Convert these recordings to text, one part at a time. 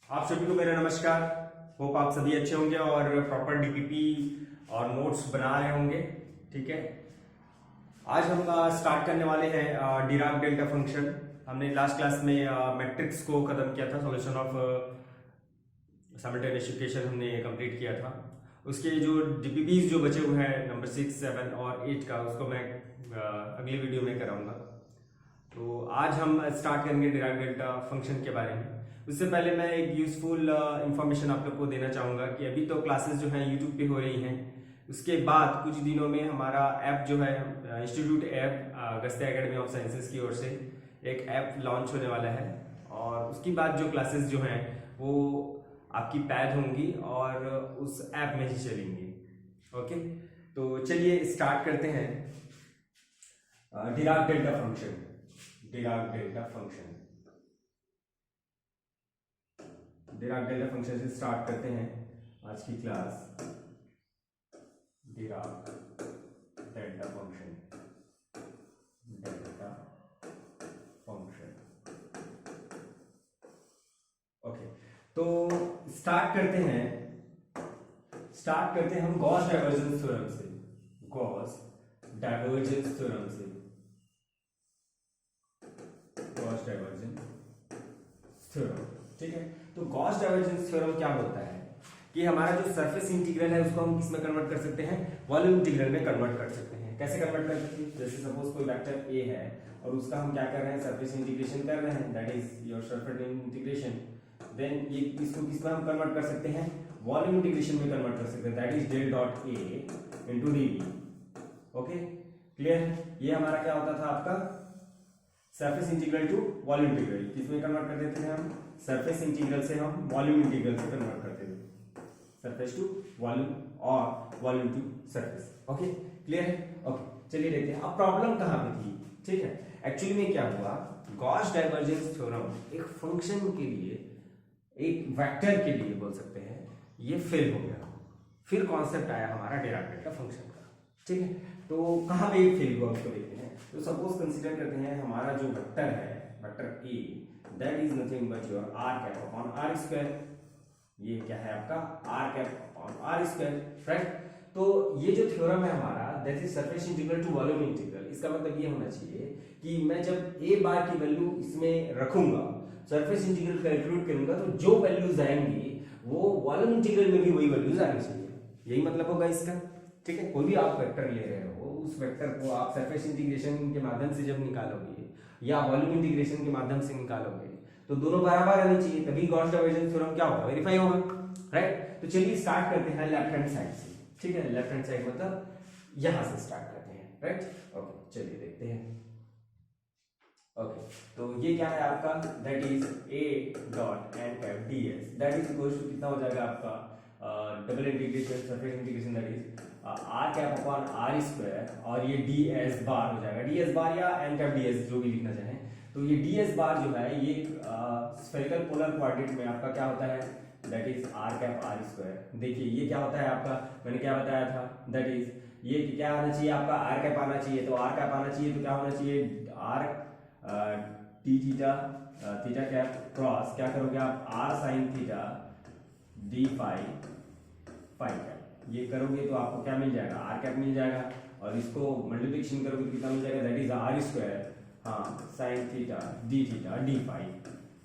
आप सभी को मेरा नमस्कार। होप आप सभी अच्छे होंगे और प्रॉपर डीपीपी और नोट्स बना रहे होंगे। ठीक है, आज हम स्टार्ट करने वाले हैं डिराक डेल्टा फंक्शन। हमने लास्ट क्लास में मैट्रिक्स को खत्म किया था, सॉल्यूशन ऑफ साइमल्टेनियस इक्वेशन हमने कंप्लीट किया था। उसके जो डीपीपीज जो बचे हुए हैं नंबर 6, 7 और 8 का, उसको मैं अगली वीडियो में कराऊंगा। तो आज हम स्टार्ट करेंगे डिराक डेल्टा फंक्शन के बारे में। उससे पहले मैं एक यूजफुल इंफॉर्मेशन आप लोग को देना चाहूँगा कि अभी तो क्लासेस जो हैं यूट्यूब पे हो रही हैं। उसके बाद कुछ दिनों में हमारा ऐप जो है institute app Agastya academy of sciences की ओर से एक ऐप लॉन्च होने वाला है, और उसके बाद जो क्लासेस जो हैं वो आपकी पैड होंगी और उस ऐप में ही चलेंगी। ओके, तो चलिए स्टार्ट करते हैं Dirac delta function. Dirac delta function Dirac delta function से स्टार्ट करते हैं आज की class. Dirac delta function, delta function. Okay, तो स्टार्ट करते हैं हम गॉस डाइवर्जेंस थ्योरम से। गॉस डाइवर्जेंस थ्योरम से, गॉस डाइवर्जेंस थ्योरम। ठीक है, तो गॉस डाइवर्जेंस थ्योरम क्या बोलता है कि हमारा जो सरफेस इंटीग्रल है उसको हम किस में कन्वर्ट कर सकते हैं, वॉल्यूम इंटीग्रल में कन्वर्ट कर सकते हैं। कैसे कन्वर्ट कर सकते हैं? जैसे सपोज कोई वेक्टर ए है और उसका हम क्या कर रहे हैं, सरफेस इंटीग्रेशन कर रहे हैं, that is your surface integration. Then ये इसको किस में हम कन्वर्ट कर सकते हैं, वॉल्यूम इंटीग्रेशन में कन्वर्ट कर सकते हैं, that is del dot A into dV. Okay, clear? ये हमारा क्या होता था आपका surface integral to volume integral. किसमें कन्वर्ट कर देते हैं हम, सरफेस इंटीग्रल से हम वॉल्यूम इंटीग्रल से कन्वर्ट करते थे, सरफेस टू वॉल्यूम और volume to surface. Okay, clear है? ओके, चलिए देखते हैं अब प्रॉब्लम कहां पे थी। ठीक है, एक्चुअली में क्या हुआ, गॉस डाइवर्जेंस थ्योरम एक फंक्शन के लिए, एक वेक्टर के लिए बोल सकते हैं, ये फेल हो गया। फिर कॉन्सेप्ट आया हमारा डिराक डेल्टा फंक्शन का। ठीक है, तो कहां पे फेल हुआ उसको देखते हैं। तो सपोज कंसीडर करते हैं हमारा जो वेक्टर है, vector A, that is nothing but your r cap upon r square. ये क्या है आपका r cap upon r square, right? तो ये जो थ्योरम है हमारा, that is surface integral to volume integral. इसका मतलब ये होना चाहिए कि मैं जब ए बार की वैल्यू इसमें रखूंगा, सरफेस इंटीग्रल कैलकुलेट करूंगा, तो जो वैल्यूज आएंगी वो वॉल्यूम इंटीग्रल में भी वही वैल्यूज आनी चाहिए। यही मतलब होगा इसका। ठीक है, कोई भी आप वेक्टर ले रहे हो, उस वेक्टर को आप सरफेस इंटीग्रेशन के माध्यम से जब निकालोगे या वॉल्यूम इंटीग्रेशन के माध्यम से निकालोगे तो दोनों बराबर आने चाहिए, तभी गॉस डाइवर्जेंस थ्योरम क्या होगा, वेरीफाई होगा, राइट? तो चलिए स्टार्ट करते हैं लेफ्ट हैंड साइड से। ठीक है, लेफ्ट हैंड साइड मतलब यहां से स्टार्ट करते हैं, राइट? ओके, चलिए देखते हैं। ओके, तो ये क्या है आपका, that is A dot n cap d S, that is equal to कितना हो जाएगा आपका double integration surface integration, that is r cap upon r square, और ये डी एस बार हो जाएगा, डी एस बार या एन कैप डी एस जो भी लिखना चाहें। तो ये डी एस बार जो है ये स्फेरिकल पोलर कोऑर्डिनेट में आपका क्या होता है, that is r cap r square. देखिए ये क्या होता है आपका, मैंने क्या बताया था, दैट इज ये क्या आना चाहिए आपका, आर कैप आना चाहिए। तो आर कैप आना चाहिए तो क्या होना चाहिए, r d theta theta cap cross क्या करोगे आप, r sine theta d phi phi cap. ये करोगे तो आपको क्या मिल जाएगा, आर कैप मिल जाएगा, और इसको मल्टीप्लिकेशन करोगे तो कितना मिल जाएगा, दैट इज आर स्क्वायर, हाँ, sine theta d phi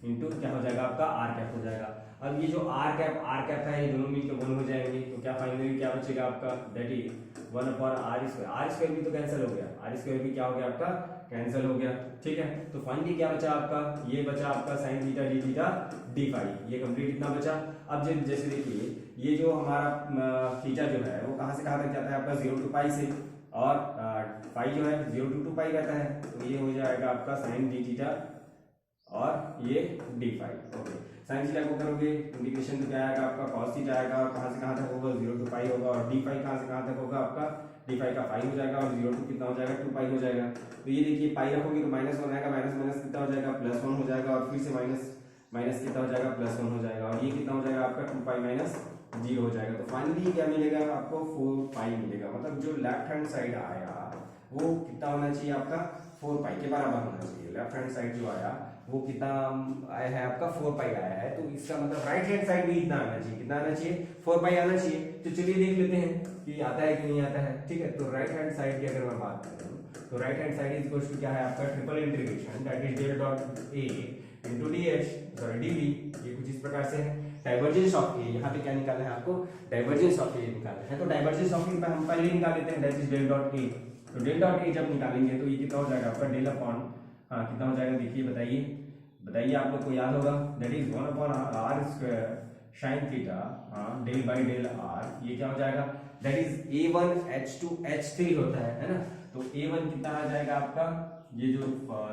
into क्या हो जाएगा आपका आर कैप हो जाएगा। अब ये जो आर कैप है ये दोनों मिलकर 1 हो जाएंगे, तो क्या फाइनली क्या बचेगा आपका, that is 1 upon r square. R square भी तो कैंसिल हो गया, आर स्क्वायर भी क्या हो गया आपका, कैंसिल हो गया। ठीक है, तो फाइनली क्या बचा आपका, ये बचा आपका साइन थीटा डी फाई, ये कंप्लीट कितना बचा। अब जैसे देखिए ये जो हमारा थीटा जो है वो कहां से कहां तक जाता है आपका, 0 टू पाई से, और पाई जो है 0 टू 2 पाई रहता है, तो ये हो जाएगा आपका साइन डी थीटा और ये d phi. Okay, sine theta को करोगे इंटीग्रेशन तो क्या आएगा आपका कॉस थीटा आएगा, और कहां से कहां तक होगा, 0 टू पाई होगा, और डी फाई कहां से कहां तक होगा आपका, डी फाई का पाई हो जाएगा, और 0 टू कितना हो जाएगा, 2 पाई हो जाएगा। तो ये देखिए पाई रखोगे तो माइनस 1 आएगा, माइनस माइनस कितना हो जाएगा, प्लस 1 हो जाएगा, और फिर से माइनस माइनस कितना हो जाएगा, प्लस 1 हो जाएगा, और ये कितना हो जाएगा आपका 2 पाई माइनस 0 हो जाएगा। तो फाइनली क्या मिलेगा आपको, 4 पाई मिलेगा। मतलब जो लेफ्ट हैंड साइड आया वो कितना होना चाहिए आपका, 4 पाई के बराबर होना चाहिए। लेफ्ट हैंड साइड जो आया वो कितना आया है आपका 4 पाई आया है, तो इसका मतलब राइट हैंड साइड भी इतना आना चाहिए, कितना आना चाहिए 4 पाई आना चाहिए। तो चलिए देख लेते हैं कि आता है कि नहीं आता है। ठीक है, तो राइट हैंड साइड की अगर मैं बात करूं तो right hand side is equal to क्या है आपका triple integration that is del dot A into dH sorry dV, ये कुछ इस प्रकार से है। डाइवर्जेंस ऑफ ए, यहाँ पे क्या निकालना है आपको, डाइवर्जेंस ऑफ ए निकालना है। तो डाइवर्जेंस ऑफ ए हम पहले निकाल लेते हैं, that is del dot A. तो डेल डॉट ए जब निकालेंगे तो ये कितना हो जाएगा आपका डेल अपॉन, हाँ कितना हो जाएगा देखिए, बताइए आप लोग को याद होगा, that is 1 upon r square sine theta, हाँ डेल बाई डेल आर, ये क्या हो जाएगा that is a1 h2 h3 होता है ना। तो a1 कितना आ जाएगा आपका, ये जो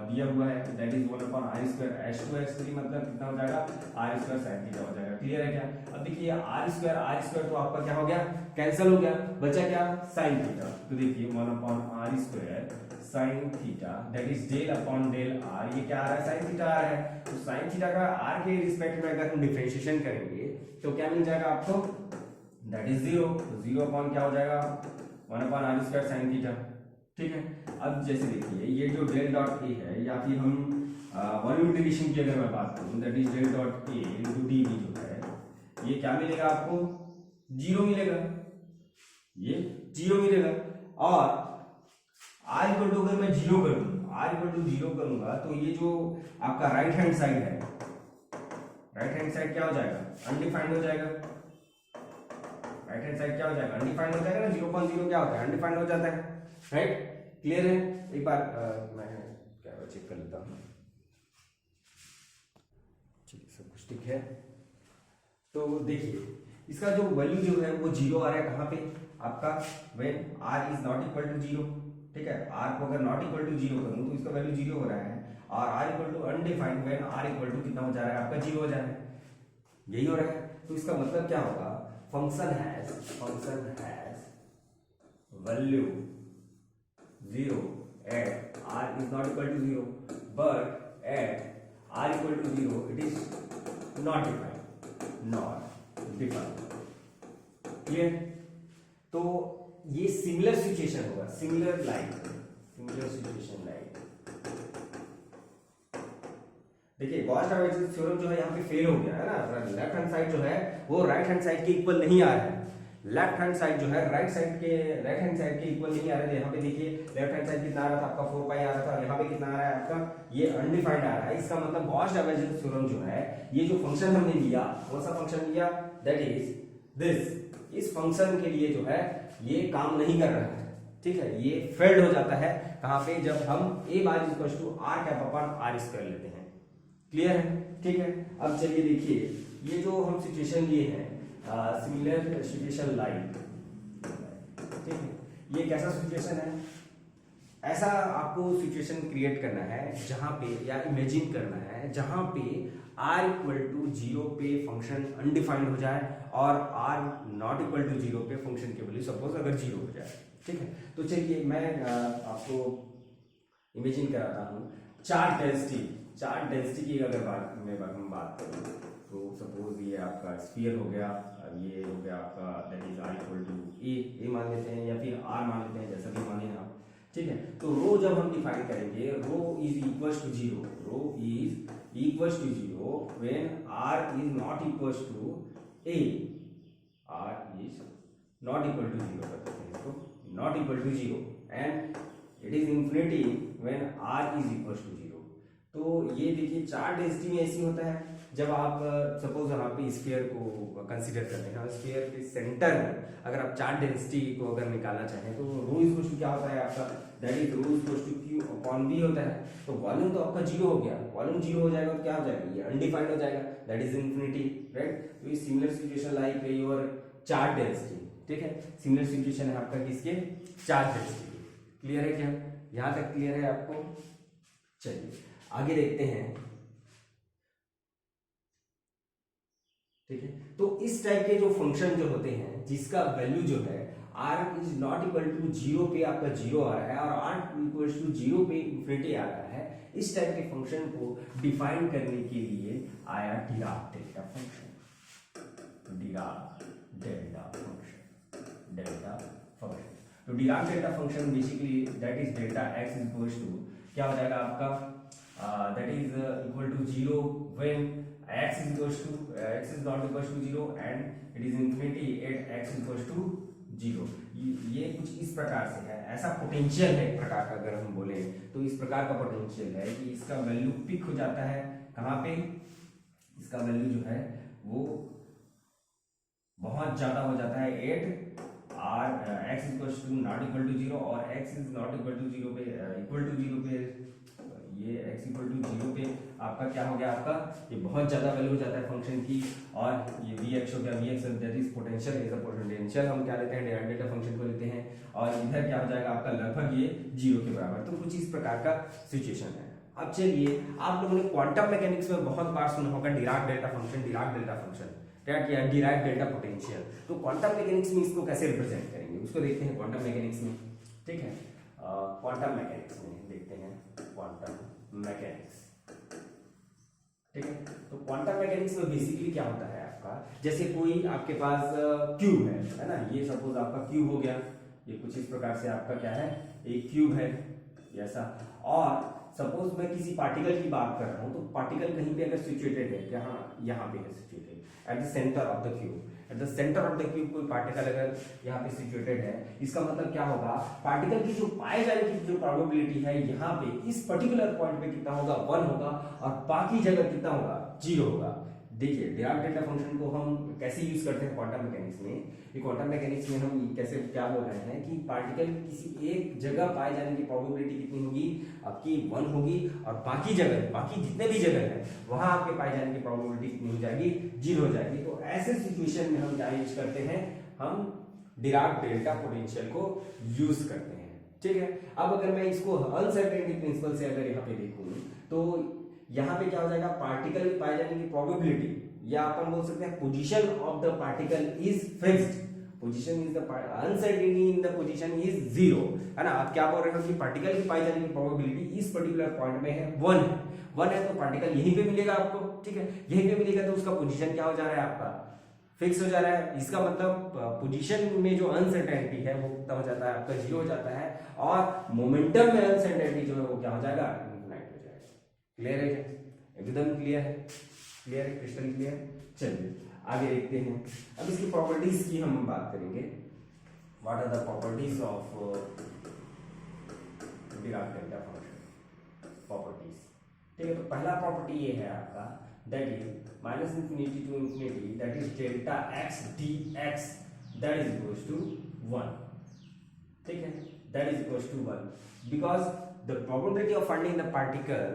दिया हुआ है that is 1 upon r square h2 h3 मतलब कितना हो जाएगा आर स्क्वायर साइन थीटा हो जाएगा। क्लियर है क्या? अब देखिए आर स्क्वायर तो आपका क्या हो गया, कैंसिल हो गया, बचा क्या साइन थीटा। तो देखिए 1 upon r square sine theta that is del upon del r, ये क्या आ रहा है साइन थीटा आ रहा है। तो साइन थीटा का आर के रिस्पेक्ट में अगर हम डिफरेंशिएशन करेंगे तो क्या मिल जाएगा आपको, दैट इज 0। तो 0 अपॉन क्या हो जाएगा 1 upon r square sine theta. ठीक है, अब जैसे देखिए ये जो डेल डॉट ए है, या फिर हम वॉल्यूम इंटीग्रेशन की अगर मैं बात करूं that is del dot A into dV जो है, ये क्या मिलेगा आपको 0 मिलेगा, ये 0 मिलेगा। और r इक्वल टू अगर मैं 0 कर दूं, r इक्वल टू 0 करूंगा तो ये जो आपका राइट हैंड साइड है, राइट हैंड साइड क्या हो जाएगा अनडिफाइंड हो जाएगा। राइट हैंड साइड क्या हो जाएगा अनडिफाइंड हो जाएगा ना, 0.0 क्या होता है अनडिफाइंड हो जाता है, राइट। क्लियर है? एक बार मैं क्या चेक कर लेता हूँ, ठीक सब कुछ ठीक है। तो देखिए इसका जो वैल्यू जो है वो 0 आ रहा है कहाँ पे आपका, when r is not equal to 0। ठीक है, r को अगर नॉट इक्वल टू 0 करूं तो इसका वैल्यू 0 हो रहा है, और r equal to undefined when r equal to कितना हो जा रहा है आपका 0 हो जा रहा है, यही हो रहा है। तो इसका मतलब क्या होगा, function has value 0 at r is not equal to 0, but at r equal to 0 it is not defined। Clear? तो ये सिमिलर सिचुएशन होगा, सिमिलर सिचुएशन लाइक देखिए गॉस डाइवर्जेंस थ्योरम जो है यहाँ पे फेल हो गया है ना। लेफ्ट हैंड साइड जो है वो राइट हैंड साइड के इक्वल नहीं आ रहा है, लेफ्ट हैंड साइड जो है राइट हैंड साइड के इक्वल नहीं आ रहा है। यहाँ पे देखिए लेफ्ट हैंड साइड कितना आ रहा था आपका 4 पाई आ रहा था, और यहाँ पे कितना आ रहा है आपका ये अनडिफाइंड आ रहा है। इसका मतलब गॉस डाइवर्जेंस थ्योरम जो है, ये जो फंक्शन हमने लिया, कौन सा फंक्शन लिया, दैट इज दिस, इस फंक्शन के लिए जो है ये काम नहीं कर रहा है। ठीक है, ये फेल्ड हो जाता है कहाँ पे, जब हम a bar equal to r cap upon r square लेते हैं। क्लियर है? ठीक है, अब चलिए देखिए ये जो हम सिचुएशन लिए हैं सिमिलर सिचुएशन लाइक, ठीक है, ये कैसा सिचुएशन है, ऐसा आपको सिचुएशन क्रिएट करना है जहां पे, या इमेजिन करना है जहां पे r इक्वल टू 0 पे फंक्शन अनडिफाइंड हो जाए और r नॉट इक्वल टू 0 पे फंक्शन की वैल्यू सपोज अगर 0 हो जाए। ठीक है, तो चलिए मैं आपको इमेजिन कराता हूँ चार्ज डेंसिटी की अगर हम बात करूँ तो सपोज ये आपका स्फीयर हो गया, ये हो गया आपका that is r equal to A मान लेते हैं, या फिर r मान लेते हैं, जैसा भी माने आप। ठीक है, तो रो जब हम डिफाइन करेंगे, rho is equals to 0, rho is equals to 0 when r is not equals to a, r is not equal to 0 कर देते हैं इसको, not equal to 0 and it is infinity when r is equals to 0। तो ये देखिए charge density में ऐसी होता है, जब आप सपोज यहाँ पे स्फीयर को कंसीडर करते हैं, स्फीयर के सेंटर में अगर आप चार्ज डेंसिटी को अगर निकालना चाहें तो रो इक्वल टू क्या होता है आपका, that is rho equal to q upon v होता है। तो वॉल्यूम तो आपका 0 हो गया, वॉल्यूम 0 हो जाएगा तो क्या हो जाएगा, ये अनडिफाइंड हो जाएगा, दैट इज इंफिनिटी, राइट। तो ये similar situation like your charge density. ठीक है, सिमिलर सिचुएशन है आपका किसके, चार्ज डेंसिटी। क्लियर है क्या, यहां तक क्लियर है आपको? चलिए आगे देखते हैं। ठीक है, तो इस टाइप के जो फंक्शन जो होते हैं जिसका वैल्यू जो है r is not equal to 0 पे आपका 0 आ रहा है और r इक्वल टू 0 पे इंफिनिटी आ रहा है, इस टाइप के फंक्शन को डिफाइन करने के लिए आया Dirac delta function. Dirac delta function, तो Dirac delta function basically that is delta x equal to क्या हो जाएगा आपका that is equal to 0 when x is not equal to 0 and it is infinity at x is equal to 0। ये कुछ इस प्रकार से है, ऐसा पोटेंशियल है एक प्रकार का, अगर हम बोले तो इस प्रकार का पोटेंशियल है कि इसका वैल्यू पिक हो जाता है कहाँ पे, इसका वैल्यू जो है वो बहुत ज्यादा हो जाता है at x equal to not equal to 0 और x is not equal to 0 पे इक्वल टू 0 पे ये x इक्वल टू 0 पे आपका क्या हो गया, आपका ये बहुत ज्यादा वैल्यू हो जाता है फंक्शन की, और ये vx हो गया, vx that is potential, is a potential हम क्या लेते हैं, डिराइव डेल्टा फंक्शन को लेते हैं, और इधर क्या हो जाएगा आपका लगभग ये 0 के बराबर। तो कुछ इस प्रकार का सिचुएशन है। अब चलिए, आप लोगों ने क्वांटम मैकेनिक्स में बहुत बार सुना होगा Dirac delta function, Dirac delta function क्या किया, डिराइव डेल्टा पोटेंशियल। तो क्वांटम मैकेनिक्स में इसको कैसे रिप्रेजेंट करेंगे उसको देखते हैं क्वांटम मैकेनिक्स में, ठीक है। क्वांटम मैकेनिक्स में देखते हैं क्वांटम मैकेनिक्स, ठीक है। तो क्वांटम मैकेनिक्स में बेसिकली क्या होता है आपका, जैसे कोई आपके पास क्यूब है ना, ये सपोज आपका क्यूब हो गया, ये कुछ इस प्रकार से आपका क्या है, एक क्यूब है ऐसा, और सपोज मैं किसी पार्टिकल की बात कर रहा हूं, तो पार्टिकल कहीं पे अगर सिचुएटेड है, यहाँ पे है situated at the centre of the cube, at the centre of the cube कोई पार्टिकल अगर यहाँ पे सिचुएटेड है, इसका मतलब क्या होगा, पार्टिकल की जो पाए जाने की जो प्रोबेबिलिटी है यहाँ पे इस पर्टिकुलर पॉइंट पे कितना होगा, 1 होगा, और बाकी जगह कितना होगा, 0 होगा। देखिए डिराक डेल्टा फंक्शन को हम कैसे यूज करते हैं क्वांटम मैकेनिक्स में, ये क्वांटम मैकेनिक्स में हम कैसे क्या बोल रहे हैं कि पार्टिकल किसी एक जगह पाए जाने की प्रोबेबिलिटी कितनी होगी, आपकी 1 होगी, और बाकी जगह, बाकी जितने भी जगह है वहां आपके पाए जाने की प्रोबेबिलिटी कितनी हो जाएगी, 0 हो जाएगी। तो ऐसे सिचुएशन में हम क्या यूज करते हैं, हम डिराक डेल्टा पोटेंशियल को यूज करते हैं, ठीक है। अब अगर मैं इसको अनसर्टेनिटी प्रिंसिपल से अगर यहाँ पे देखूं, तो यहाँ पे क्या हो जाएगा, पार्टिकल पाए जाने की प्रोबेबिलिटी, या अपन बोल सकते हैं position of the particle is fixed, position is the uncertainty in the position is 0, है ना। आप क्या बोल रहे हो कि पार्टिकल की पाए जाने की प्रोबेबिलिटी इस पर्टिकुलर पॉइंट में है 1 है, तो पार्टिकल यहीं पे मिलेगा आपको, ठीक है, यहीं पे मिलेगा, तो उसका पोजीशन क्या हो जा रहा है, आपका फिक्स हो जा रहा है। इसका मतलब पोजीशन में जो अनसर्टेनिटी है वो कितना हो जाता है, आपका 0 हो जाता है, और मोमेंटम में अनसर्टेनिटी जो है वो क्या हो जाएगा, इनफिनाइट हो जाएगा। क्लियर है, एकदम क्लियर है, क्लियर है, क्रिस्टल क्लियर। चलिए आगे देखते हैं। अब इसकी प्रॉपर्टीज की हम बात करेंगे, what are the properties of Dirac delta function, properties, ठीक है। तो पहला प्रॉपर्टी ये है आपका, that is minus infinity to infinity, that is delta x d x, that is equals to 1, ठीक है, that is equals to 1, because the probability of finding the particle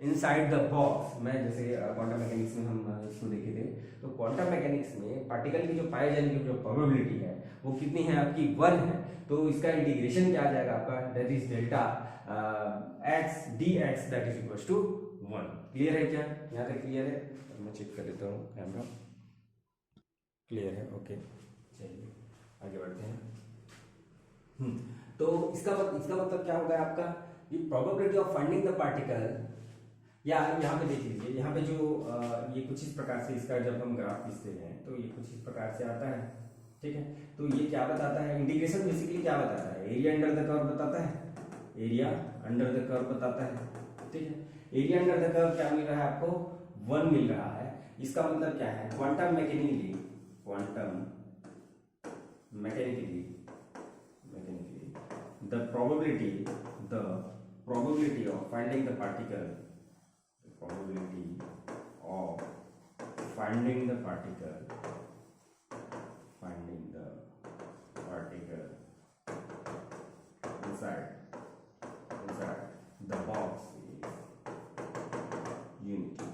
inside the box, मैं जैसे quantum mechanics में हम इसको देखे थे, तो क्वांटम मैकेनिक्स में पार्टिकल की जो पाए जाने की जो प्रोबेबिलिटी है वो कितनी है, आपकी 1 है। तो इसका इंटीग्रेशन क्या आ जाएगा आपका, that is delta x d x, that is equal to 1। Clear है क्या, यहाँ तक क्लियर है? मैं चेक कर लेता हूँ कैमरा, क्लियर है, ओके। चलिए आगे बढ़ते हैं। तो इसका मतलब क्या होगा आपका, ये probability of finding the particle, या यहाँ पे देख लीजिए, यहाँ पे जो ये कुछ इस प्रकार से इसका जब हम ग्राफ खींचते हैं तो ये कुछ इस प्रकार से आता है, ठीक है। तो ये क्या बताता है, इंटीग्रेशन बेसिकली क्या बताता है, एरिया अंडर द कर्व बताता है, एरिया अंडर द कर्व बताता है, ठीक है। एरिया अंडर द कर्व क्या मिल रहा है आपको, 1 मिल रहा है। इसका मतलब क्या है, quantum mechanically the probability of finding the particle inside the box is unity।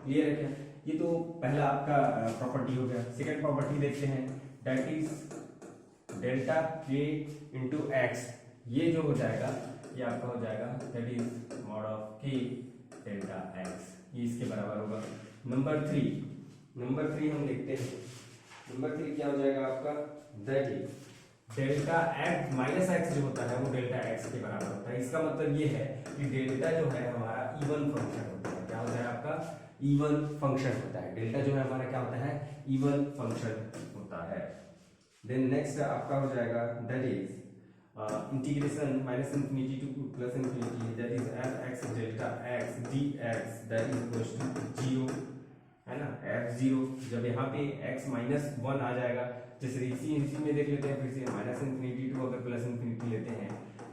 Clear है क्या? ये तो पहला आपका प्रॉपर्टी हो गया। सेकंड प्रॉपर्टी देखते हैं, दैट इज डेल्टा के इंटू एक्स, ये जो हो जाएगा ये आपका हो जाएगा दैट इज मॉड ऑफ के डेल्टा एक्स, ये इसके बराबर होगा। नंबर थ्री हम देखते हैं, नंबर 3 क्या हो जाएगा आपका, that is delta x minus x जो होता है वो डेल्टा एक्स के बराबर होता है। इसका मतलब ये है कि डेल्टा जो है हमारा इवन फंक्शन होता है। क्या होता है आपका, इवन फंक्शन होता है। डेल्टा जो है हमारा क्या होता है, इवन फंक्शन होता है। देन नेक्स्ट आपका हो जाएगा that is integration minus infinity to plus infinity, that is f x delta x d x that is equals to 0, है ना, f0। जब यहाँ पे x माइनस 1 आ जाएगा, जैसे इसी में देख लेते हैं फिर से, माइनस इन्फिनिटी टू अगर प्लस इन्फिनिटी लेते हैं,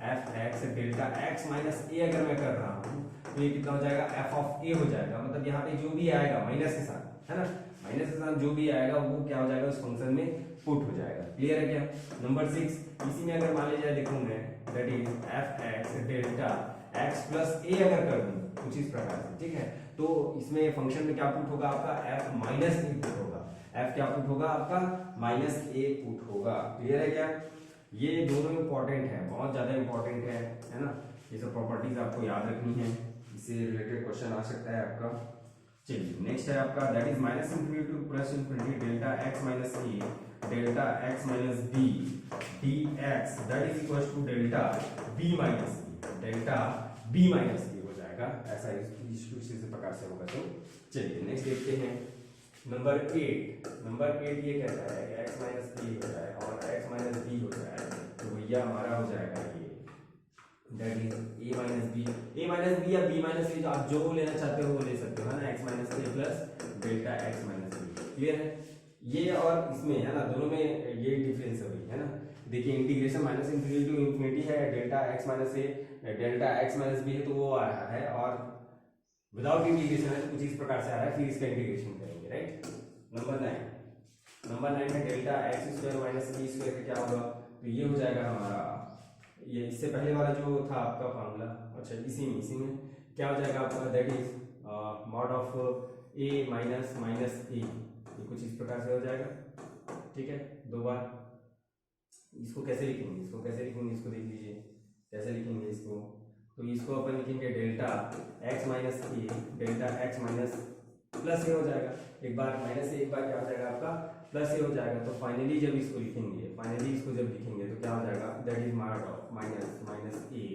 f x delta x minus a अगर मैं कर रहा हूँ तो ये कितना हो जाएगा, एफ ऑफ ए हो जाएगा। मतलब यहाँ पे जो भी आएगा माइनस के साथ, है ना, माइनस के साथ जो भी आएगा वो क्या हो जाएगा, उस फंक्शन में पुट हो जाएगा। क्लियर है क्या? नंबर 6, इसी में अगर मान लीजिए देखूँ मैं, that is f x delta x plus a अगर कर दूँ कुछ इस प्रकार से, ठीक है, तो इसमें फंक्शन में क्या पुट होगा आपका, एफ माइनस ए पुट होगा। एफ क्या पुट होगा आपका, माइनस ए पुट होगा। क्लियर है क्या? ये दोनों इंपॉर्टेंट है, बहुत ज्यादा इंपॉर्टेंट है ना। ये सब प्रॉपर्टीज आपको याद रखनी है, इससे रिलेटेड क्वेश्चन आ सकता है आपका। चलिए नेक्स्ट है आपका, that is minus infinity to plus infinity delta x minus A delta x minus b d x that is equal to delta b minus delta b minus a हो जाएगा। ऐसा इस प्रकार से होगा। तो चलिए नेक्स्ट देखते हैं नंबर 8। नंबर 8 ये कहता है कि x माइनस बी हो जाए और x माइनस बी हो जाए, तो भैया हमारा हो जाएगा ये, that is a minus B या b माइनस ए, आप जो लेना चाहते हो वो ले सकते हो, है ना, x minus a plus delta x minus b. Clear है? ये और इसमें, है ना, दोनों में ये डिफरेंस है ना। देखिए integration minus infinity to infinity है, डेल्टा x माइनस ए डेल्टा x माइनस बी है, तो वो आ रहा है, और विदाउट इंटीग्रेशन है तो कुछ इस प्रकार से आ रहा है, फिर इसका इंटीग्रेशन करेंगे, राइट। नंबर 9 है delta x square minus B square का क्या होगा, तो ये हो जाएगा हमारा, ये इससे पहले वाला जो था आपका फॉर्मूला, अच्छा इसी में क्या हो जाएगा आपका, that is mod of a minus minus a, ये कुछ इस प्रकार से हो जाएगा। ठीक है, दो बार इसको कैसे लिखेंगे, इसको देख लीजिए कैसे लिखेंगे इसको। तो इसको अपन लिखेंगे डेल्टा एक्स माइनस ए डेल्टा एक्स माइनस प्लस ए हो जाएगा, एक बार माइनस ए, एक बार क्या हो जाएगा आपका प्लस ए हो जाएगा। तो फाइनली जब इसको लिखेंगे, तो क्या हो जाएगा, that is mod of minus minus a,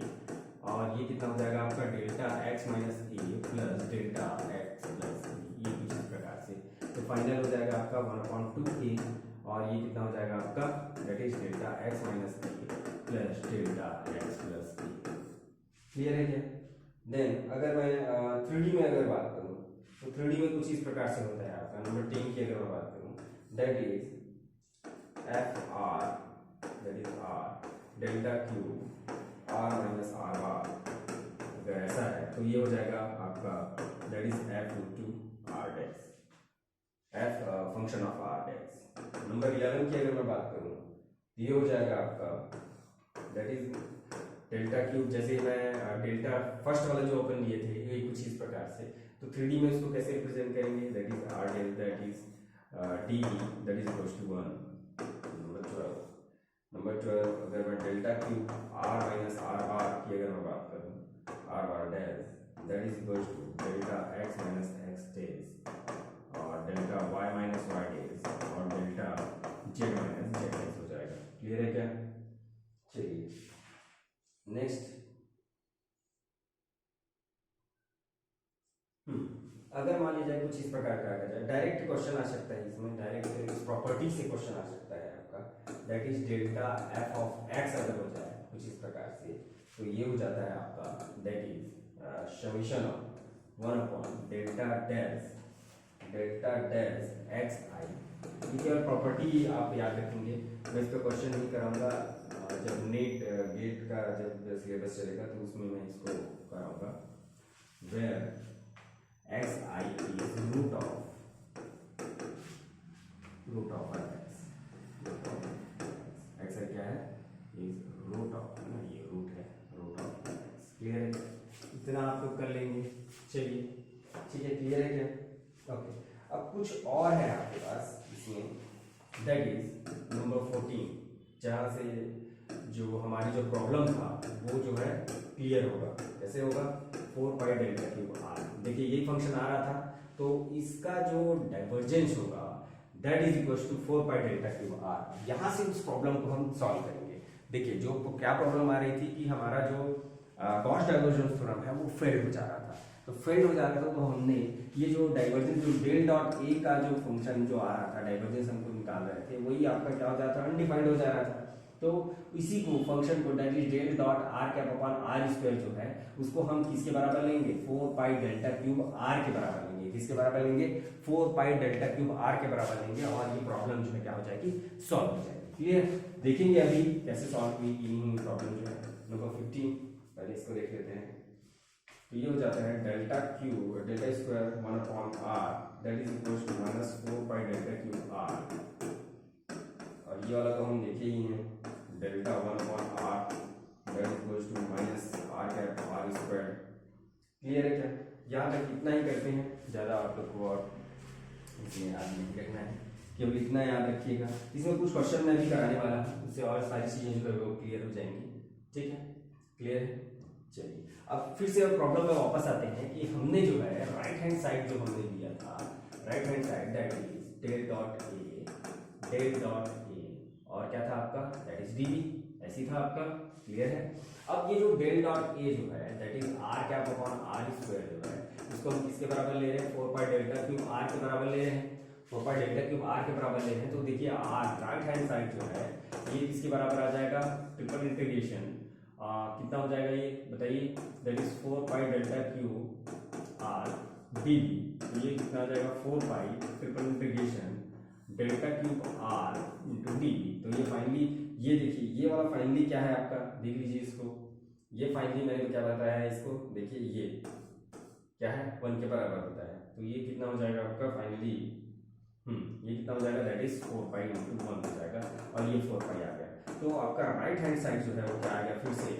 और ये कितना हो जाएगा आपका delta x minus a plus delta x plus a, ये कुछ इस प्रकार से। तो फाइनल हो जाएगा आपका 1/2 ए, और ये कितना हो जाएगा आपका, that is delta x minus a plus delta x plus A. Clear है क्या? देन अगर मैं 3D में अगर बात करूं, तो 3D में कुछ इस प्रकार से होता है आपका। नंबर 10 की अगर मैं बात करूं, that is f r, that is r delta q r minus r bar, अगर ऐसा है तो ये हो जाएगा आपका, that is f into r dash, f function of r dash. Number 11 की अगर मैं बात करूं, ये हो जाएगा आपका, दैट इज डेल्टा क्यूब, जैसे मैं डेल्टा फर्स्ट वाला जो अपन लिए थे ये कुछ इस प्रकार से। तो 3D में इसको कैसे रिप्रेजेंट करेंगे, that is r del, that is d that is equals to 1। Number 12 अगर मैं delta cube r minus r bar की अगर मैं बात करूं, r bar dash that is equals to delta x minus x dash और delta y minus y dash और delta z minus z dash हो जाएगा। क्लियर है क्या? चलिए नेक्स्ट, अगर मान लीजिए कुछ इस प्रकार का आ जाए, डायरेक्ट क्वेश्चन आ सकता है इसमें, डायरेक्ट इस प्रॉपर्टी से क्वेश्चन आ सकता है आपका, that is delta F of x अगर हो जाए कुछ इस प्रकार से, तो ये हो जाता है आपका, that is summation of 1 upon delta dash x i. ये केवल प्रॉपर्टी आप याद रखेंगे, मैं इस पर क्वेश्चन नहीं कराऊंगा, जब नेट गेट का जब सिलेबस चलेगा तो उसमें मैं इसको कराऊंगा। Where x i is root of x i क्या है, इज रूट ऑफ, ना ये रूट है, रूट ऑफ एक्स। क्लियर है? इतना आप लोग कर लेंगे। चलिए ठीक है, क्लियर है क्या? ओके, अब कुछ और है आपके पास इसमें, दैट इज नंबर 14, जहाँ से जो हमारी जो प्रॉब्लम था वो जो है क्लियर होगा। कैसे होगा, 4 पाई डेल्टा क्यूब आर। देखिए यही फंक्शन आ रहा था, तो इसका जो डाइवर्जेंस होगा that is equal to 4 pi delta cube r. यहाँ से उस प्रॉब्लम को हम सॉल्व करेंगे। देखिए जो क्या प्रॉब्लम आ रही थी कि हमारा जो गॉस डाइवर्जेंस थ्योरम है वो फेल हो जा रहा था, तो फेल हो जा रहा था, तो हमने ये जो डाइवर्जेंस जो डेल डॉट ए का जो फंक्शन जो आ रहा था, डाइवर्जेंस हमको निकाल रहे थे, वही आपका क्या हो जाता था, अनडिफाइंड हो जा रहा था। तो इसी को फंक्शन को that is del dot r cap upon r square जो है उसको हम किसके बराबर लेंगे 4 पाई डेल्टा क्यूब आर के बराबर लेंगे। किसके बराबर लेंगे 4 पाई डेल्टा क्यूब आर के बराबर लेंगे और ये प्रॉब्लम जो है क्या हो जाएगी सॉल्व हो जाएगी। क्लियर, देखेंगे अभी कैसे सॉल्व हुई ये प्रॉब्लम जो है। नंबर 15 पहले इसको देख लेते हैं। तो ये हो जाता है delta cube delta square 1 upon r that is equal to minus 4 pi delta cube r, और ये वाला तो हम देखे ही हैं delta 1 upon r that is equal to minus r cap r square. Clear है क्या? यहाँ तक इतना ही करते हैं, ज़्यादा आप लोग को और इसमें याद नहीं रखना है, केवल इतना याद रखिएगा। इसमें कुछ क्वेश्चन मैं भी कराने वाला हूँ, उससे और सारी चीज़ें जो है वो क्लियर हो जाएंगी। ठीक है, क्लियर है? चलिए अब फिर से प्रॉब्लम में वापस आते हैं कि हमने जो है राइट हैंड साइड जो हमने लिया था, right hand side that is del dot A और क्या था आपका दैट इज डीबी, ऐसी था आपका। क्लियर है? अब ये जो डेल डॉट ए जो है that is r cap upon r square जो है इसको हम किसके बराबर ले रहे हैं 4 पाई डेल्टा क्यूब आर के बराबर ले रहे हैं। 4 पाई डेल्टा क्यूब आर के बराबर ले रहे हैं तो देखिए आर राइट हैंड साइड जो है ये किसके बराबर आ जाएगा ट्रिपल इंटीग्रेशन कितना हो जाएगा ये बताइए that is 4 pi delta cube r d b, तो ये कितना आ जाएगा 4 pi triple integration delta cube r into d b. तो ये फाइनली ये देखिए ये वाला फाइनली क्या है आपका, देख लीजिए इसको, ये फाइनली मैंने क्या बताया है इसको, देखिए ये क्या है 1 के बराबर होता है, तो ये कितना हो जाएगा आपका फाइनली ये कितना हो जाएगा दैट इज 4 पाई इंटू 1 हो जाएगा और ये 4 पाई आ गया। तो आपका राइट हैंड साइड जो है वो क्या आ गया फिर से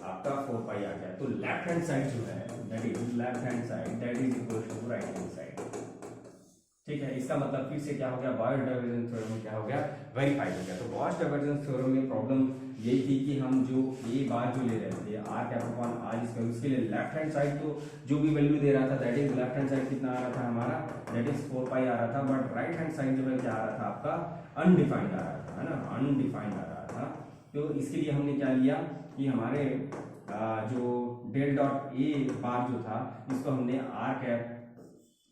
आपका 4 पाई आ गया। तो लेफ्ट हैंड साइड जो है that is left hand side that is equal to right hand side. ठीक है, इसका मतलब फिर से क्या हो गया गॉस डाइवर्जेंस थ्योरम में क्या हो गया वेरीफाई हो गया। तो गॉस डाइवर्जेंस थ्योरम में प्रॉब्लम यही थी कि हम जो ये बार जो ले रहे थे r cap upon r square उसके लिए लेफ्ट हैंड साइड तो जो भी वैल्यू दे रहा था that is left hand side कितना आ रहा था हमारा दैट इज 4 पाई आ रहा था, बट राइट हैंड साइड जो है क्या आ रहा था आपका अनडिफाइंड आ रहा था, है ना, अनडिफाइंड आ रहा था। तो इसके लिए हमने क्या लिया कि हमारे जो डेल डॉट ए बार जो था इसको हमने आर कैप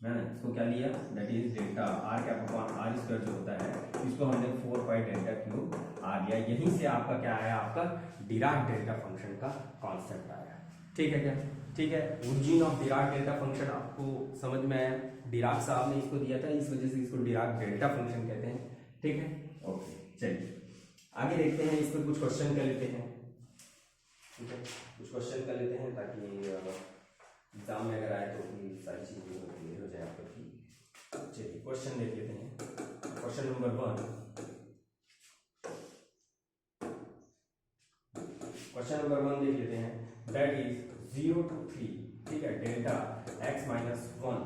इसको क्या लिया that is delta r cap upon r square जो होता है इसको हमने 4 पाई डेल्टा क्यूब आर लिया। यहीं से आपका क्या आया आपका डिराक डेल्टा फंक्शन का कॉन्सेप्ट आया। ठीक है क्या? ठीक है, origin of Dirac delta function आपको समझ में आया। डिराक साहब ने इसको दिया था, इस वजह से इसको डिराक डेल्टा फंक्शन कहते हैं। ठीक है, ओके चलिए आगे देखते हैं, इस पर कुछ क्वेश्चन कर लेते हैं। ठीक है, कुछ क्वेश्चन कर लेते हैं ताकि एग्जाम में अगर आए तो सारी चीजें क्लियर हो जाए आपको। चलिए क्वेश्चन देख लेते हैं। क्वेश्चन नंबर 1, क्वेश्चन नंबर 1 देख लेते हैं दैट इज 0 to 3। ठीक है, delta x minus 1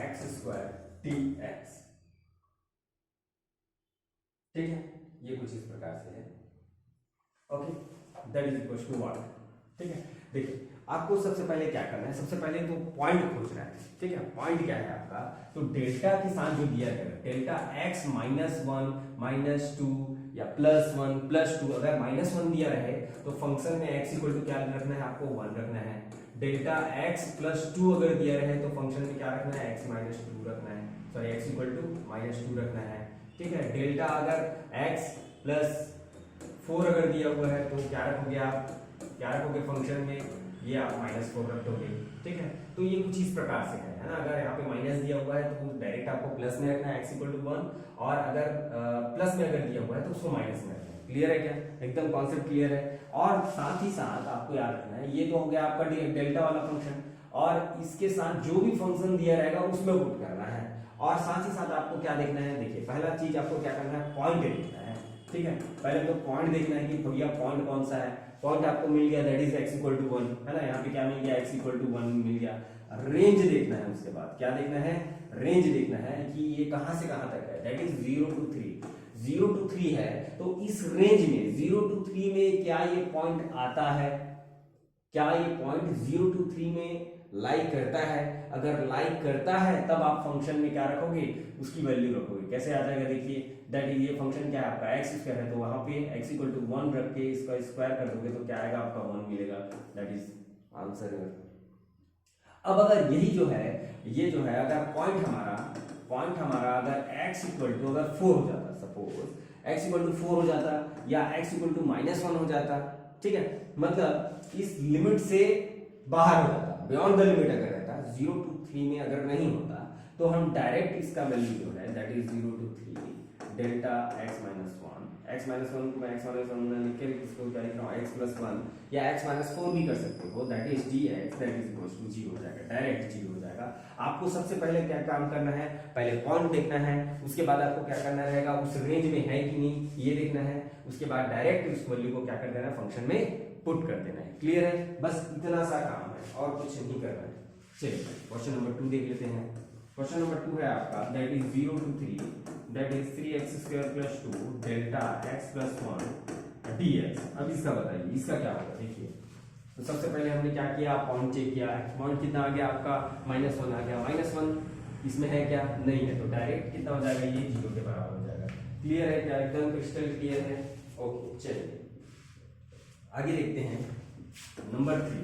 x square dx। ठीक है, ये कुछ इस प्रकार से है। Okay, that is equal to what. ठीक है, देखिए आपको सबसे पहले क्या करना है, सबसे पहले तो पॉइंट खोजना है। ठीक है, पॉइंट क्या है आपका, तो डेल्टा के साथ जो दिया गया डेल्टा x माइनस 1 माइनस 2 या प्लस 1 प्लस 2, अगर माइनस 1 दिया रहे तो फंक्शन में x इक्वल टू क्या रखना है आपको 1 रखना है। डेल्टा x प्लस 2 अगर दिया रहे तो फंक्शन में क्या रखना है x माइनस 2 रखना है, sorry x equal to minus 2 रखना है। ठीक है, डेल्टा अगर x प्लस 4 अगर दिया हुआ है तो क्या रखोगे आप, क्या रखोगे फंक्शन में, ये आप माइनस 4 रख दोगे। ठीक है, तो ये कुछ इस प्रकार से है ना, अगर यहाँ पे माइनस दिया हुआ है तो डायरेक्ट आपको प्लस में रखना है x इक्वल टू 1, और अगर प्लस में अगर दिया हुआ है तो उसको माइनस में रखना है। क्लियर है क्या? एकदम कॉन्सेप्ट क्लियर है। और साथ ही साथ आपको याद रखना है ये तो हो गया आपका डेल्टा वाला फंक्शन, और इसके साथ जो भी फंक्शन दिया रहेगा उसमें पुट करना है। और साथ ही साथ आपको क्या देखना है, देखिए पहला चीज आपको क्या करना है, पॉइंट देखना है। ठीक है, पहले तो पॉइंट देखना है कि भैया पॉइंट कौन सा है। पॉइंट आपको मिल गया that is x equal to 1, है ना, यहाँ पे क्या मिल गया x इक्वल टू 1 मिल गया। रेंज देखना है, उसके बाद क्या देखना है, रेंज देखना है कि ये कहां से कहां तक है, दैट इज 0 to 3। 0 to 3 है तो इस रेंज में 0 to 3 में क्या ये पॉइंट आता है, क्या ये पॉइंट 0 to 3 में लाइक करता है। अगर लाइक करता है तब आप फंक्शन में क्या रखोगे, उसकी वैल्यू रखोगे। कैसे आ जाएगा, देखिए दैट इज ये फंक्शन क्या है आपका x स्क्वायर है, तो वहां पे x इक्वल टू 1 रख के इसका स्क्वायर कर दोगे तो क्या आएगा आपका 1 मिलेगा, दैट इज आंसर। अब अगर यही जो है ये जो है अगर पॉइंट हमारा अगर x इक्वल टू अगर 4 हो जाता, सपोज x इक्वल टू 4 हो जाता या x इक्वल टू -1 हो जाता, ठीक है, मतलब इस लिमिट से बाहर हो जाता, बियॉन्ड द लिमिट अगर रहता 0 to 3 में अगर नहीं होता तो हम डायरेक्ट इसका वैल्यू जो है that is 0 to 3 delta x minus 1, x minus 1 को मैं x माइनस 1 लिख के इसको क्या लिख रहा हूँ x प्लस 1 या x माइनस 4 भी कर सकते हो, that is dx that is equals to 0 हो जाएगा, डायरेक्ट 0 हो जाएगा। आपको सबसे पहले क्या काम करना है, पहले पॉइंट देखना है, उसके बाद आपको क्या करना रहेगा, उस रेंज में है कि नहीं ये देखना है, उसके बाद डायरेक्ट उस वैल्यू को क्या कर देना है, फंक्शन में पुट कर देना है। क्लियर है, बस इतना सा काम है और कुछ नहीं करना है। चलिए क्वेश्चन नंबर 2 देख लेते हैं। क्वेश्चन नंबर 2 है आपका that is 0 to 3 that is 3x square plus 2 delta x plus 1 dx। अब इसका बताइए इसका क्या होगा। देखिए तो सबसे पहले हमने क्या किया, पॉइंट चेक किया, पॉइंट कितना आ गया आपका -1 आ गया, -1 इसमें है क्या, नहीं है, तो डायरेक्ट कितना हो जाएगा, ये 0 के बराबर हो जाएगा। क्लियर है क्या, एकदम क्रिस्टल क्लियर है। ओके चलिए आगे देखते हैं नंबर 3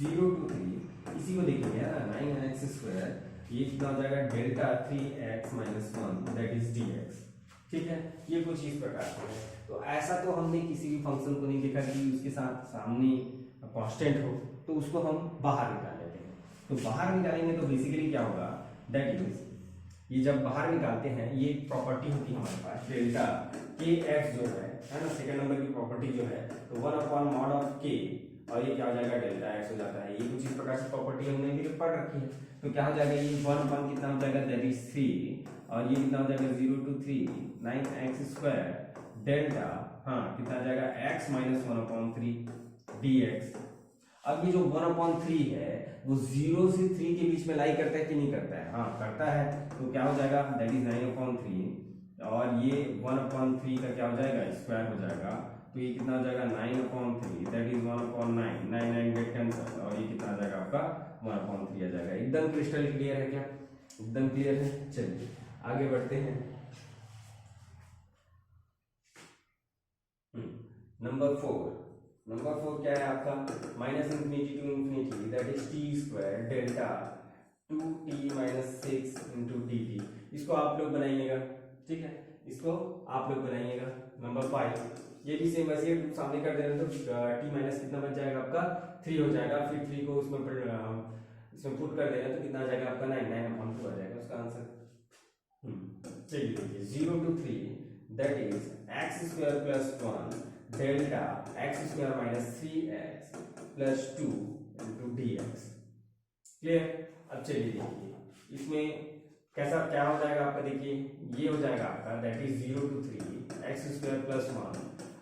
0 to 3, इसी को देखेंगे ना, 9x स्क्वायर ये कितना हो जाएगा delta 3x minus 1 that is dx, ठीक है, ये कुछ इस प्रकार से है। तो ऐसा तो हमने किसी भी फंक्शन को नहीं देखा कि उसके साथ सामने कांस्टेंट हो, तो उसको हम बाहर निकाल लेते हैं। तो बाहर निकालेंगे तो बेसिकली क्या होगा, दैट इज ये जब बाहर निकालते हैं ये प्रॉपर्टी होती है हमारे पास डेल्टा के एक्स जो है ना, सेकंड नंबर की प्रॉपर्टी जो है, तो 1/mod ऑफ के और ये क्या हो जाएगा डेल्टा एक्स हो जाता है। ये कुछ इस प्रकार से प्रॉपर्टी हमने भी पढ़ रखी है। तो क्या हो जाएगा, ये 1 कितना हो जाएगा दैट इज 3 और ये कितना हो जाएगा 0 to 3 9x स्क्वायर डेल्टा, हाँ कितना आ जाएगा x माइनस 1/3 dx। अब ये जो 1/3 है वो 0 से 3 के बीच में लाई करता है कि नहीं करता है, हाँ करता है, तो क्या हो जाएगा दैट इज 9/3 और ये 1/3 का क्या हो जाएगा स्क्वायर हो जाएगा, तो ये कितना हो जाएगा 9/3 दैट इज 1/9 9 गेट कैंसिल और ये कितना आ जाएगा आपका 1/3 आ जाएगा। एकदम क्रिस्टल क्लियर है क्या, एकदम क्लियर है। चलिए आगे बढ़ते हैं। नंबर 4 क्या है आपका, -∞ to ∞ that is t square delta 2t minus 6 into dt। इसको आप लोग बनाइएगा, ठीक है, इसको आप लोग बनाइएगा। नंबर 5 ये भी सेम वैसे सामने कर देना, तो t माइनस कितना बच जाएगा आपका 3 हो जाएगा, फिर 3 को उसमें पुट कर देना तो कितना आ जाएगा आपका 9/2 आ जाएगा उसका आंसर। चलिए देखिए 0 to 3 that is x square plus 1 delta x square minus 3x plus 2 into dx। Clear. अब चलिए देखिए इसमें कैसा क्या हो जाएगा आपका, देखिए ये हो जाएगा आपका that is 0 to 3 x square plus 1,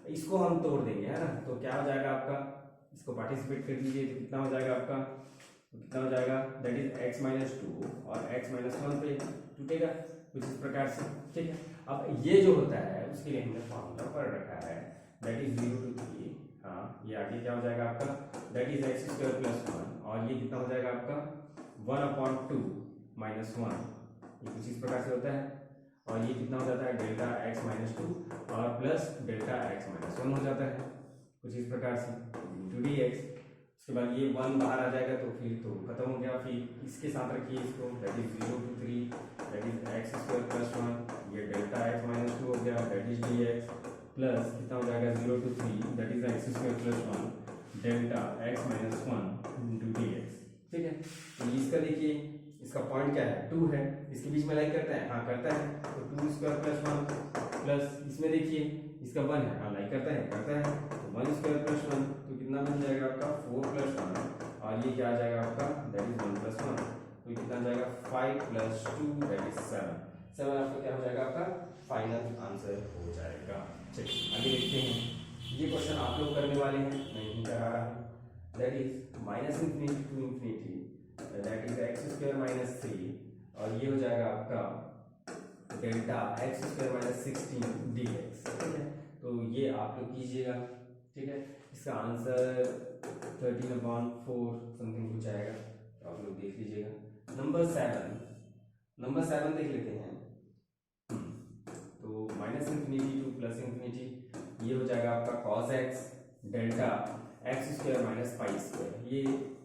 इसको हम तोड़ देंगे है ना, तो क्या हो जाएगा आपका, इसको पार्टिसिपेट कर दीजिए तो कितना हो जाएगा आपका, तो कितना हो जाएगा दैट इज x माइनस 2 और x माइनस 1 पे टूटेगा कुछ इस प्रकार से, ठीक है। अब ये जो होता है उसके लिए हमने फॉर्मूला पढ़ रखा है दैट इज 0 to 3, हाँ ये आगे क्या हो जाएगा आपका that is x square plus 1 और ये कितना हो जाएगा आपका 1/2 माइनस 1, ये कुछ इस प्रकार से होता है, और ये कितना हो जाता है डेल्टा x माइनस 2 और प्लस डेल्टा x माइनस 1 हो जाता है कुछ इस प्रकार से इंटू dx। उसके बाद ये 1 बाहर आ जाएगा तो फिर तो खत्म हो गया, फिर इसके साथ रखिए इसको that is 0 to 3 that is x square plus 1, ये डेल्टा x माइनस 2 हो गया दैट इज dx प्लस कितना हो जाएगा 0 to 3 that is x square plus 1 delta x minus 1 into dx, ठीक है। तो इसका देखिए इसका पॉइंट क्या है 2 है, इसके बीच में लाइक करता है, हाँ करता है, तो 2 स्क्वायर प्लस 1 प्लस इसमें देखिए इसका 1 है, हाँ लाइक करता है, तो 1 स्क्वायर प्लस 1 तो कितना बन जाएगा आपका 4 प्लस 1 और ये क्या आ जाएगा आपका दैट इज 1 प्लस 1, तो कितना आ जाएगा 5 प्लस 2 दैट इज 7 आपका क्या हो जाएगा आपका फाइनल आंसर हो जाएगा। चलिए आगे देखते हैं, ये क्वेश्चन आप लोग करने वाले हैं, मैं नहीं करा रहा हूँ, that is -∞ to ∞ that is x square minus 3 और ये हो जाएगा आपका delta x square minus 16 dx, ठीक है। तो ये आप लोग कीजिएगा, ठीक है, इसका आंसर 13/4 समथिंग कुछ आएगा, तो आप लोग देख लीजिएगा। नंबर 7 देख लेते हैं। तो -∞ to +∞ ये हो जाएगा आपका cos x delta x square minus pi square. ये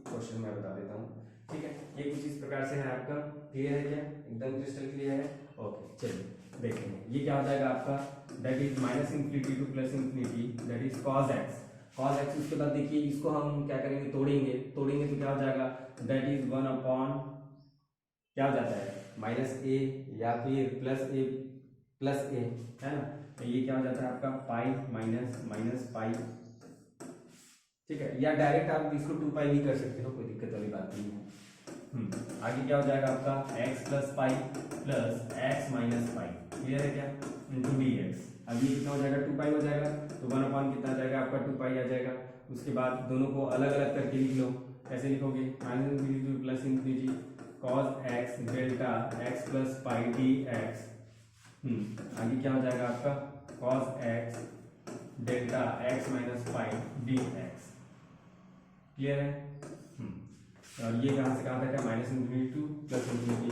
क्वेश्चन मैं बता देता हूँ, ठीक है, ये कुछ इस प्रकार से है आपका। क्लियर है क्या? एकदम क्रिस्टल क्लियर है। ओके, चलिए देखते हैं ये क्या हो जाएगा आपका, that is minus infinity to plus infinity, that is cos x. Cos x, उसके बाद देखिए इसको हम क्या करेंगे, तोड़ेंगे तो क्या हो जाएगा, दैट इज 1 अपॉन क्या हो जाता है, माइनस ए या फिर प्लस ए, है ना। तो ये क्या हो जाता है आपका पाई माइनस पाई, ठीक है, या डायरेक्ट आप इसको 2 पाई भी कर सकते हो, कोई दिक्कत वाली बात नहीं है। आगे क्या हो जाएगा आपका x plus pi plus x minus pi, clear है क्या, इंटू डी एक्स। अब ये कितना हो जाएगा, 2 पाई हो जाएगा, तो 1 अपॉन कितना आ जाएगा आपका 2 पाई आ जाएगा। उसके बाद दोनों को अलग अलग करके लिख लो, कैसे लिखोगे, minus infinity plus infinity cos x delta x plus pi D x. आगे क्या हो जाएगा आपका cos x delta x minus pi D x, clear है। और ये कहाँ से कहाँ तक है, minus infinity to plus infinity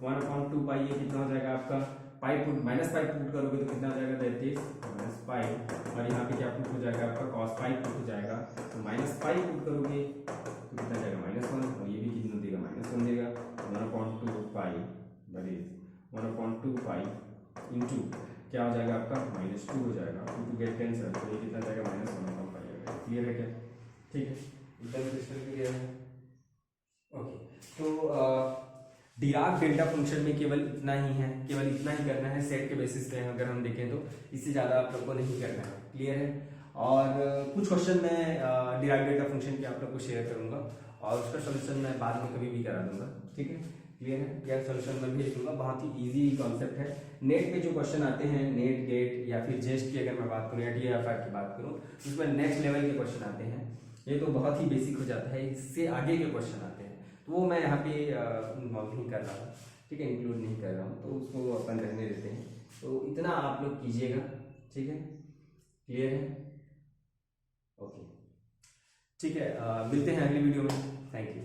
1 upon 2 पाई, ये कितना हो जाएगा आपका पाई पुट माइनस पाई पुट करोगे तो कितना हो जाएगा, दैट इज माइनस पाई, और यहाँ पे क्या पुट हो जाएगा आपका कॉस पाई पुट हो जाएगा, तो माइनस पाई पुट करोगे तो कितना जाएगा -1, और ये भी कितना देगा -1 देगा, 1 upon 2 pi that is 1 upon 2 pi into क्या हो जाएगा आपका -2 हो जाएगा, 2 गेट कैंसिल, तो ये कितना जाएगा -1 अपॉन पाई आ जाएगा। क्लियर है क्या? ठीक है, एकदम क्रिस्टल क्लियर है। ओके, तो डिराक डेल्टा फंक्शन में केवल इतना ही है, केवल इतना ही करना है सेट के बेसिस पे, अगर हम देखें तो इससे ज़्यादा आप लोग को नहीं करना है। क्लियर है। और कुछ क्वेश्चन मैं डिराक डेल्टा फंक्शन के आप लोग को शेयर करूंगा, और उसका सोल्यूशन मैं बाद में कभी भी करा दूंगा, ठीक है। क्लियर है, या सोल्यूशन मैं भेज दूंगा, बहुत ही ईजी कॉन्सेप्ट है। नेट पे जो क्वेश्चन आते हैं, नेट गेट या फिर जेस्ट की अगर मैं बात करूँ, या DFR की बात करूँ, उसमें नेक्स्ट लेवल के क्वेश्चन आते हैं। ये तो बहुत ही बेसिक हो जाता है, इससे आगे के क्वेश्चन आते हैं, तो वो मैं यहाँ पे इन्वॉल्व नहीं कर रहा हूँ, ठीक है, इंक्लूड नहीं कर रहा हूँ, तो उसको अपन रहने देते हैं। तो इतना आप लोग कीजिएगा, ठीक है। क्लियर है। ओके, ठीक है, मिलते हैं अगली वीडियो में। Thank you.